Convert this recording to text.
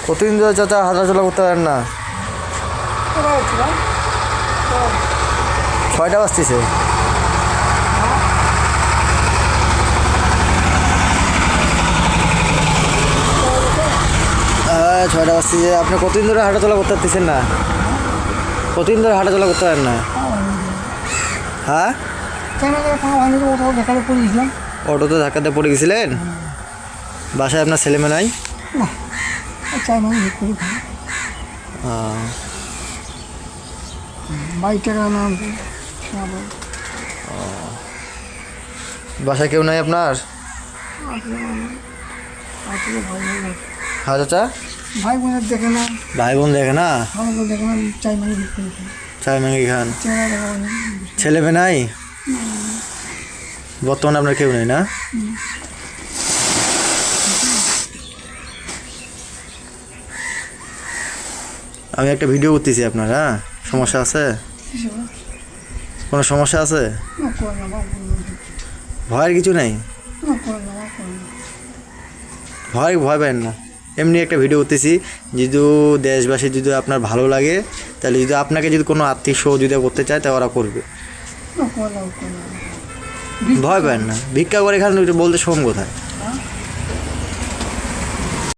কতদিন ধরে চাচা হাঁটাচলা করতে পারেন না? 6টা বাজতেছে। হ্যাঁ 6টা বাজতেছে। আপনি কতদিন ধরে হাঁটাচলা করতে পারতেছেন না? কতদিন ধরে হাঁটাচলা করতে পারেন না? হ্যাঁ অটোতে ধাক্কাতে পড়ে গেছিলেন? বাসায় আপনার ছেলে মেয়ে নাই? বাসায় কেউ নাই আপনার? হ্যাঁ চাচা ভাই বোনের দেখে না, ভাই বোন দেখে না, দেখে না, চাই মানে বিক্রি করে চাই ম্যাগি খান। ছেলে মেয়ে নাই বর্তমানে আপনার কেউ নেই না? আমি একটা ভিডিও করতেছি আপনার। হ্যাঁ সমস্যা আছে? কোনো সমস্যা আছে? ভয়ের কিছু নেই, ভয় পাবেন না। এমনি একটা ভিডিও করতেছি, যদি দেশবাসী যদি আপনার ভালো লাগে তাহলে যদি আপনাকে যদি কোনো আর্থিক সহযোগিতা করতে চায় তা ওরা করবে। ভয় পাবেন না, ভিক্ষা করে খান বলতে শ্রম কোথায়?